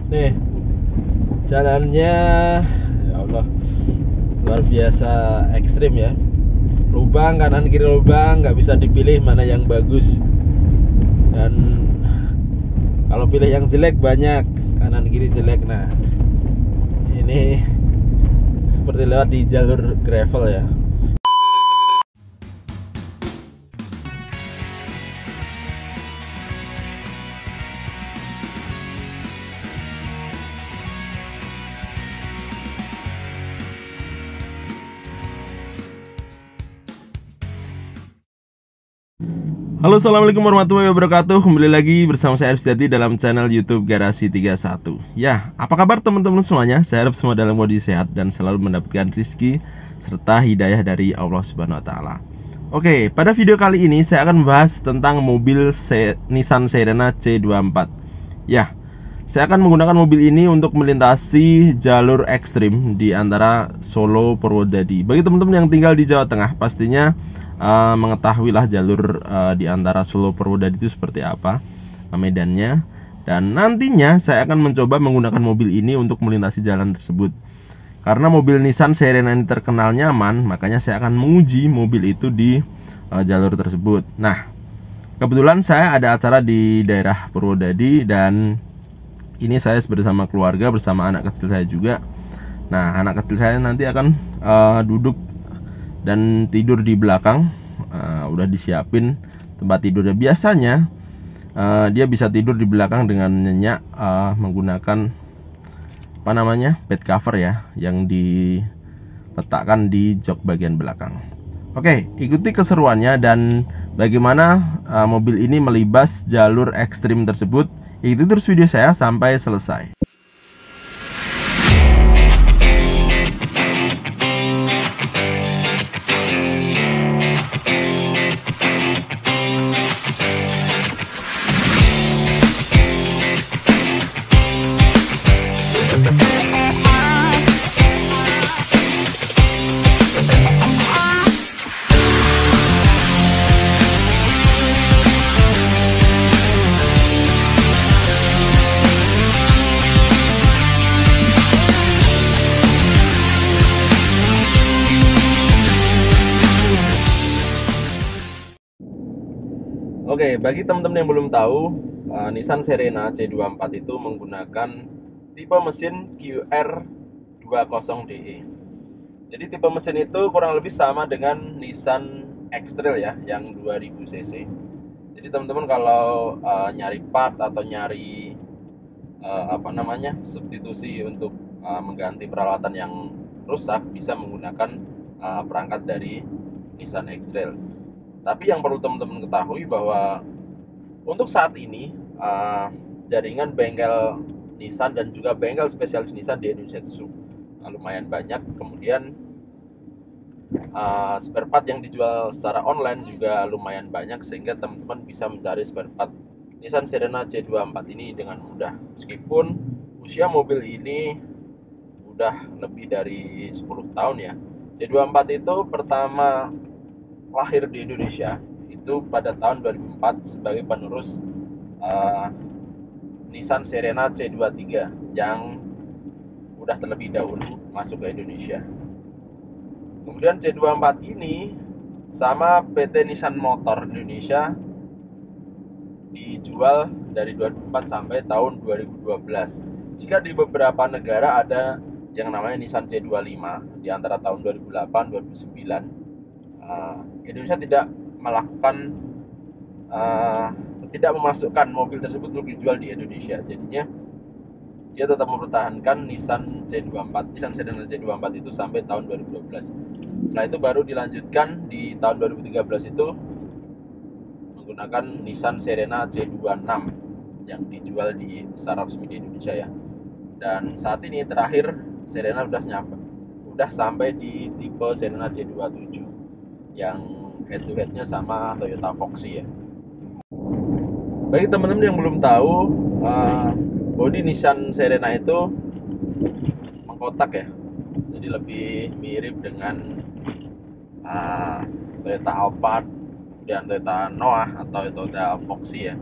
Nih, jalannya ya Allah, luar biasa ekstrim ya. Lubang kanan kiri lubang, nggak bisa dipilih mana yang bagus. Dan kalau pilih yang jelek banyak, kanan kiri jelek. Nah, ini seperti lewat di jalur gravel ya. Halo, assalamualaikum warahmatullahi wabarakatuh. Kembali lagi bersama saya Arif Setiadi dalam channel YouTube Garasi 31. Ya, apa kabar teman-teman semuanya? Saya harap semua dalam kondisi sehat dan selalu mendapatkan rezeki serta hidayah dari Allah Subhanahu wa taala. Oke, pada video kali ini saya akan membahas tentang mobil Nissan Serena C24. Ya, saya akan menggunakan mobil ini untuk melintasi jalur ekstrim di antara Solo Purwodadi. Bagi teman-teman yang tinggal di Jawa Tengah, pastinya mengetahuilah jalur di antara Solo Purwodadi itu seperti apa medannya. Dan nantinya saya akan mencoba menggunakan mobil ini untuk melintasi jalan tersebut. Karena mobil Nissan Serena ini terkenal nyaman, makanya saya akan menguji mobil itu di jalur tersebut. Nah, kebetulan saya ada acara di daerah Purwodadi dan ini saya bersama keluarga, bersama anak kecil saya juga. Nah, anak kecil saya nanti akan duduk dan tidur di belakang. Udah disiapin tempat tidurnya. Biasanya dia bisa tidur di belakang dengan nyenyak menggunakan bed cover ya, yang diletakkan di jok bagian belakang. Oke, ikuti keseruannya dan bagaimana mobil ini melibas jalur ekstrim tersebut. Ikuti terus video saya sampai selesai. Oke, bagi teman-teman yang belum tahu, Nissan Serena C24 itu menggunakan tipe mesin QR20DE. Jadi tipe mesin itu kurang lebih sama dengan Nissan X-Trail ya, yang 2000 cc. Jadi teman-teman kalau nyari part atau nyari substitusi untuk mengganti peralatan yang rusak, bisa menggunakan perangkat dari Nissan X-Trail. Tapi yang perlu teman-teman ketahui bahwa untuk saat ini jaringan bengkel Nissan dan juga bengkel spesialis Nissan di Indonesia itu lumayan banyak. Kemudian spare part yang dijual secara online juga lumayan banyak, sehingga teman-teman bisa mencari spare part Nissan Serena C24 ini dengan mudah. Meskipun usia mobil ini udah lebih dari 10 tahun ya. C24 itu pertama lahir di Indonesia itu pada tahun 2004 sebagai penerus Nissan Serena C23 yang udah terlebih dahulu masuk ke Indonesia. Kemudian C24 ini sama PT Nissan Motor Indonesia dijual dari 2004 sampai tahun 2012. Jika di beberapa negara ada yang namanya Nissan C25 di antara tahun 2008 2009, Indonesia tidak melakukan tidak memasukkan mobil tersebut untuk dijual di Indonesia. Jadinya dia tetap mempertahankan Nissan Serena C24 itu sampai tahun 2012. Setelah itu baru dilanjutkan di tahun 2013 itu menggunakan Nissan Serena C26 yang dijual di secara resmi di Indonesia ya. Dan saat ini terakhir Serena udah sampai di tipe Serena C27 yang head to headnya sama Toyota Foxy ya. Bagi teman-teman yang belum tahu, bodi Nissan Serena itu mengkotak ya, jadi lebih mirip dengan Toyota Alphard dan Toyota Noah atau Toyota Foxy ya.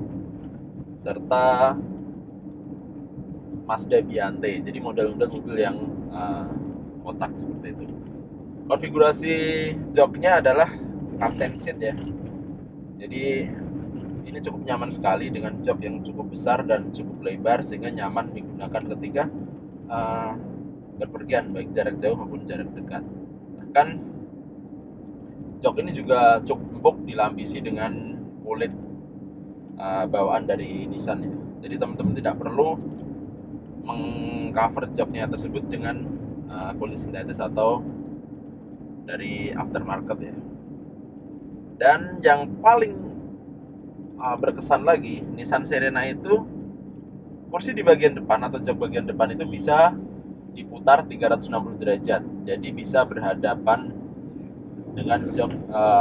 Serta Mazda Biante. Jadi model-model mobil yang kotak seperti itu. Konfigurasi joknya adalah captain seat ya. Jadi ini cukup nyaman sekali dengan jok yang cukup besar dan cukup lebar sehingga nyaman digunakan ketika berpergian baik jarak jauh maupun jarak dekat. Bahkan jok ini juga cukup empuk dilapisi dengan kulit bawaan dari Nissan ya. Jadi teman-teman tidak perlu mengcover joknya tersebut dengan kulit sintetis atau dari aftermarket ya. Dan yang paling berkesan lagi, Nissan Serena itu kursi di bagian depan atau jok bagian depan itu bisa diputar 360 derajat. Jadi bisa berhadapan dengan jok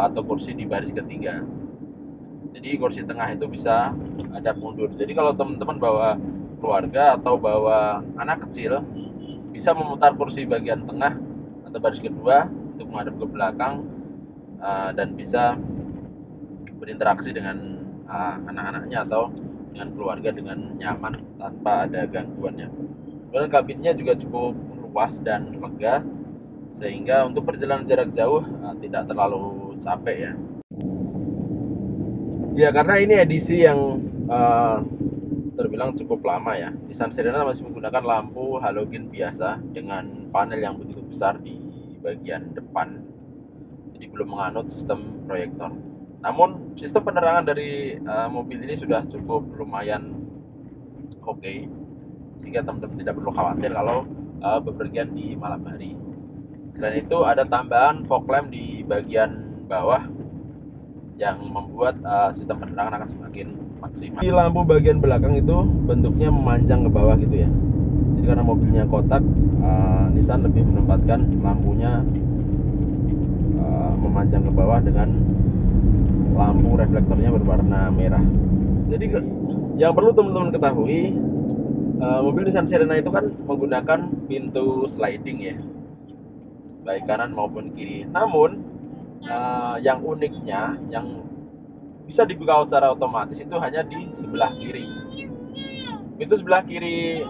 atau kursi di baris ketiga. Jadi kursi tengah itu bisa hadap mundur. Jadi kalau teman-teman bawa keluarga atau bawa anak kecil, bisa memutar kursi bagian tengah atau baris kedua untuk menghadap ke belakang dan bisa berinteraksi dengan anak-anaknya atau dengan keluarga dengan nyaman tanpa ada gangguannya. Kemudian kabinnya juga cukup luas dan lega sehingga untuk perjalanan jarak jauh tidak terlalu capek ya. Ya karena ini edisi yang terbilang cukup lama ya. Nissan Serena masih menggunakan lampu halogen biasa dengan panel yang begitu besar di bagian depan. Jadi belum menganut sistem proyektor. Namun sistem penerangan dari mobil ini sudah cukup lumayan oke, sehingga teman-teman tidak perlu khawatir kalau bepergian di malam hari. Selain itu ada tambahan fog lamp di bagian bawah yang membuat sistem penerangan akan semakin maksimal. Di lampu bagian belakang itu bentuknya memanjang ke bawah gitu ya. Jadi karena mobilnya kotak, Nissan lebih menempatkan lampunya memanjang ke bawah dengan lampu reflektornya berwarna merah. Jadi yang perlu teman-teman ketahui, mobil Nissan Serena itu kan menggunakan pintu sliding ya, baik kanan maupun kiri. Namun yang uniknya, yang bisa dibuka secara otomatis itu hanya di sebelah kiri. Pintu sebelah kiri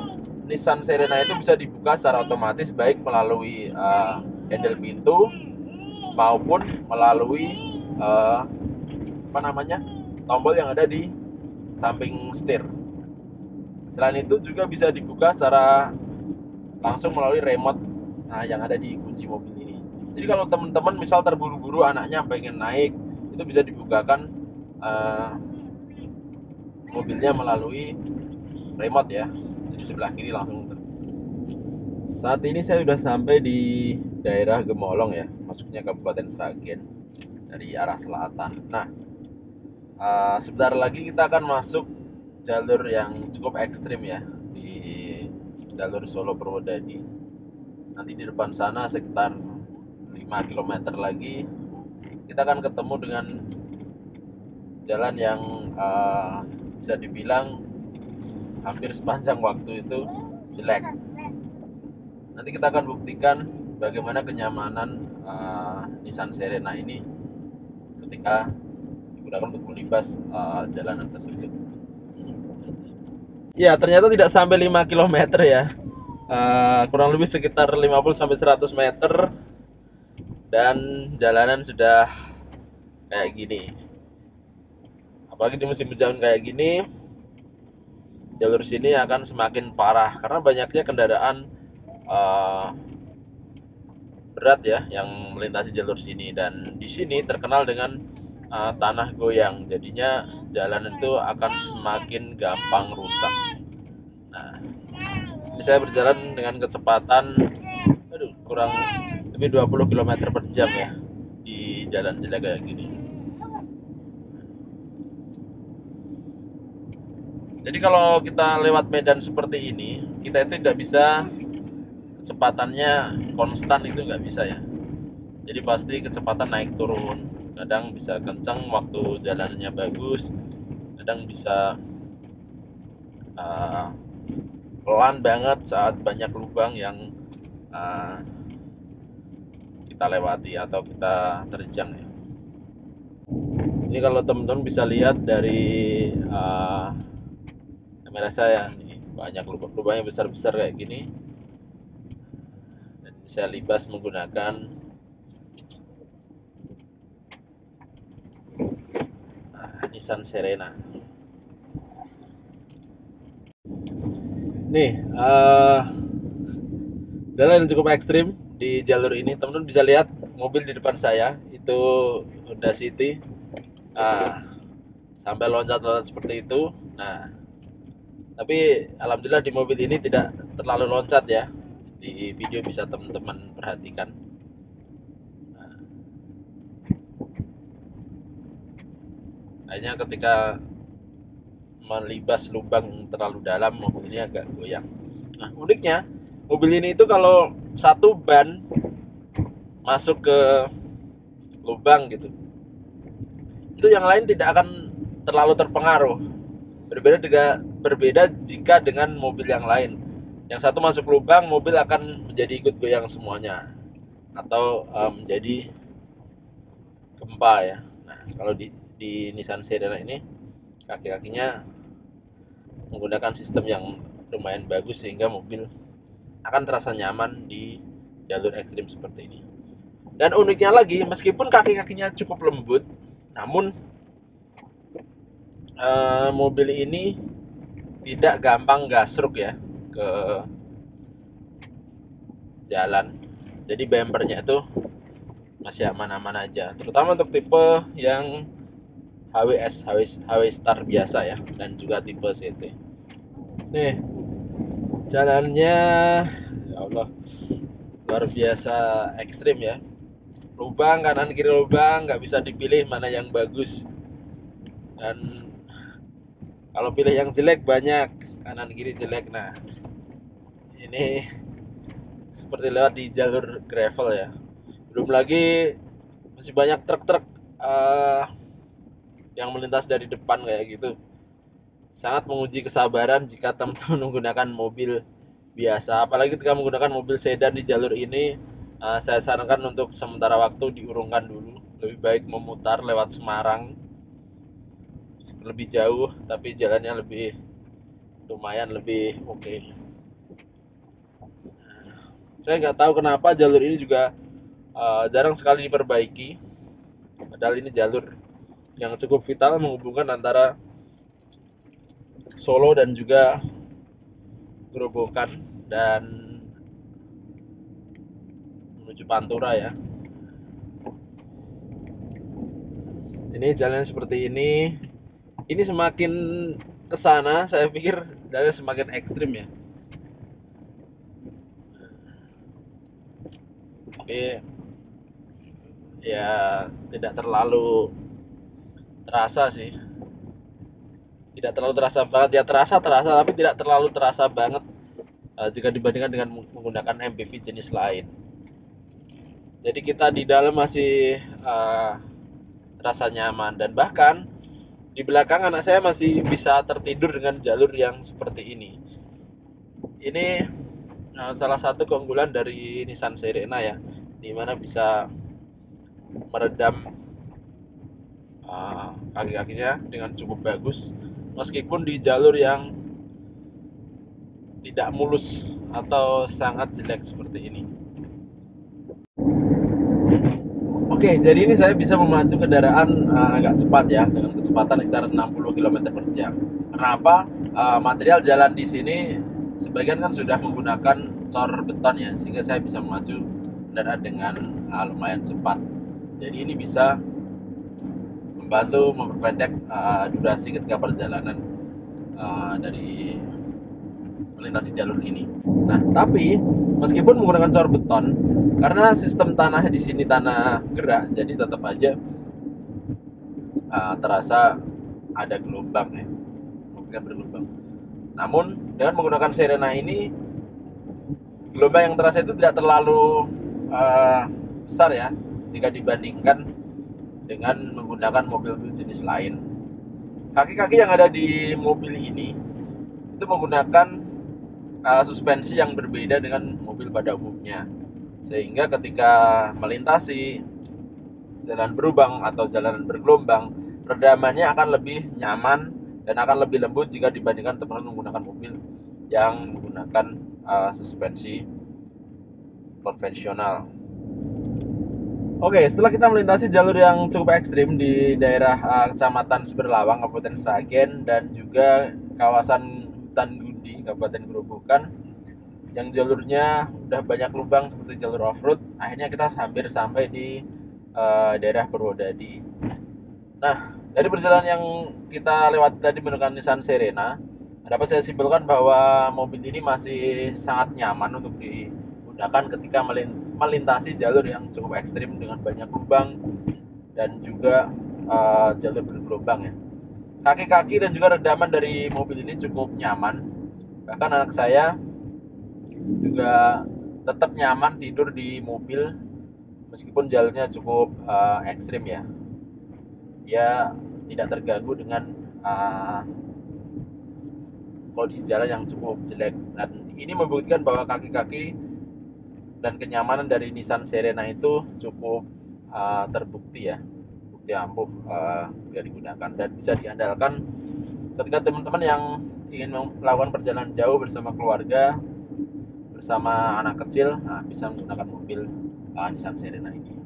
Nissan Serena itu bisa dibuka secara otomatis baik melalui handle pintu maupun melalui tombol yang ada di samping setir. Selain itu juga bisa dibuka secara langsung melalui remote yang ada di kunci mobil ini. Jadi kalau teman-teman misal terburu-buru anaknya pengen naik, itu bisa dibukakan mobilnya melalui remote ya. Jadi sebelah kiri langsung. Saat ini saya sudah sampai di daerah Gemolong ya, masuknya Kabupaten Sragen dari arah selatan. Nah, sebentar lagi kita akan masuk jalur yang cukup ekstrim ya, di jalur Solo Purwodadi. Nanti di depan sana sekitar 5 km lagi kita akan ketemu dengan jalan yang bisa dibilang hampir sepanjang waktu itu jelek. Nanti kita akan buktikan bagaimana kenyamanan Nissan Serena ini ketika digunakan untuk melibas jalanan tersebut. Ya, ternyata tidak sampai 5 km ya. Kurang lebih sekitar 50-100 meter dan jalanan sudah kayak gini. Apalagi di musim hujan kayak gini, jalur sini akan semakin parah karena banyaknya kendaraan berat ya yang melintasi jalur sini, dan di sini terkenal dengan tanah goyang, jadinya jalan itu akan semakin gampang rusak. Nah, ini saya berjalan dengan kecepatan kurang lebih 20 km per jam ya di jalan jelek kayak gini. Jadi kalau kita lewat medan seperti ini, kita itu tidak bisa kecepatannya konstan, itu nggak bisa ya. Jadi pasti kecepatan naik turun. Kadang bisa kencang waktu jalannya bagus, kadang bisa pelan banget saat banyak lubang yang kita lewati atau kita terjang ya. Ini kalau teman-teman bisa lihat dari kamera saya nih, banyak lubang-lubangnya besar-besar kayak gini, dan bisa libas menggunakan Nissan Serena. Nih, jalan yang cukup ekstrim di jalur ini. Teman-teman bisa lihat mobil di depan saya itu Honda City. Sampai loncat-loncat seperti itu. Nah, tapi alhamdulillah di mobil ini tidak terlalu loncat ya. Di video bisa teman-teman perhatikan. Nah, hanya ketika melibas lubang terlalu dalam, mobil ini agak goyang. Nah, uniknya mobil ini itu kalau satu ban masuk ke lubang gitu, itu yang lain tidak akan terlalu terpengaruh. Berbeda jika dengan mobil yang lain. Yang satu masuk lubang, mobil akan menjadi ikut goyang semuanya, atau menjadi gempa ya. Nah, kalau di Nissan Serena ini kaki-kakinya menggunakan sistem yang lumayan bagus sehingga mobil akan terasa nyaman di jalur ekstrim seperti ini. Dan uniknya lagi, meskipun kaki-kakinya cukup lembut, namun mobil ini tidak gampang gasruk ya ke jalan. Jadi bumpernya itu masih aman-aman aja, terutama untuk tipe yang HW Star biasa ya, dan juga tipe CT. Nih, jalannya ya Allah luar biasa ekstrim ya. Lubang kanan kiri lubang, nggak bisa dipilih mana yang bagus. Dan kalau pilih yang jelek banyak, kanan kiri jelek. Nah, ini seperti lewat di jalur gravel ya. Belum lagi masih banyak truk-truk yang melintas dari depan kayak gitu. Sangat menguji kesabaran jika teman-teman menggunakan mobil biasa, apalagi ketika menggunakan mobil sedan di jalur ini. Saya sarankan untuk sementara waktu diurungkan dulu. Lebih baik memutar lewat Semarang, lebih jauh tapi jalannya lebih lumayan lebih oke. Saya nggak tahu kenapa jalur ini juga jarang sekali diperbaiki, padahal ini jalur yang cukup vital menghubungkan antara Solo dan juga Gerobokan dan menuju Pantura ya. Ini jalan seperti ini. Ini semakin kesana saya pikir jalan semakin ekstrim ya. Tapi ya tidak terlalu terasa sih. Tidak terlalu terasa banget ya, terasa tapi tidak terlalu terasa banget jika dibandingkan dengan menggunakan MPV jenis lain. Jadi kita di dalam masih terasa nyaman, dan bahkan di belakang anak saya masih bisa tertidur dengan jalur yang seperti ini. Ini salah satu keunggulan dari Nissan Serena ya, dimana bisa meredam kaki-kakinya dengan cukup bagus meskipun di jalur yang tidak mulus atau sangat jelek seperti ini. Oke, jadi ini saya bisa memacu kendaraan agak cepat ya, dengan kecepatan sekitar 60 km per jam. Kenapa? Material jalan di sini sebagian kan sudah menggunakan cor beton ya, sehingga saya bisa memacu kendaraan dengan lumayan cepat. Jadi ini bisa membantu memperpendek durasi ketika perjalanan dari melintasi jalur ini. Nah, tapi meskipun menggunakan cor beton, karena sistem tanahnya di sini tanah gerak, jadi tetap aja terasa ada gelombang ya, mungkin bergelombang. Namun dengan menggunakan Serena ini, gelombang yang terasa itu tidak terlalu besar ya, jika dibandingkan dengan menggunakan mobil-mobil jenis lain. Kaki-kaki yang ada di mobil ini itu menggunakan suspensi yang berbeda dengan mobil pada umumnya, sehingga ketika melintasi jalan berlubang atau jalan bergelombang, redamannya akan lebih nyaman dan akan lebih lembut jika dibandingkan teman-teman menggunakan mobil yang menggunakan suspensi konvensional. Oke, setelah kita melintasi jalur yang cukup ekstrim di daerah Kecamatan Seberlawang, Kabupaten Sragen, dan juga kawasan hutan Gundi, Kabupaten Gerobokan, yang jalurnya udah banyak lubang seperti jalur off-road, akhirnya kita hampir sampai di daerah Purwodadi. Nah, dari perjalanan yang kita lewati tadi menggunakan Nissan Serena, dapat saya simpulkan bahwa mobil ini masih sangat nyaman untuk digunakan ketika melintasi jalur yang cukup ekstrim dengan banyak lubang dan juga jalur bergelombang ya. Kaki-kaki dan juga redaman dari mobil ini cukup nyaman. Bahkan anak saya juga tetap nyaman tidur di mobil meskipun jalurnya cukup ekstrim ya. Dia tidak terganggu dengan kondisi jalan yang cukup jelek, dan ini membuktikan bahwa kaki-kaki dan kenyamanan dari Nissan Serena itu cukup terbukti ya, bukti ampuh bisa digunakan dan bisa diandalkan ketika teman-teman yang ingin melakukan perjalanan jauh bersama keluarga, bersama anak kecil, bisa menggunakan mobil Nissan Serena ini.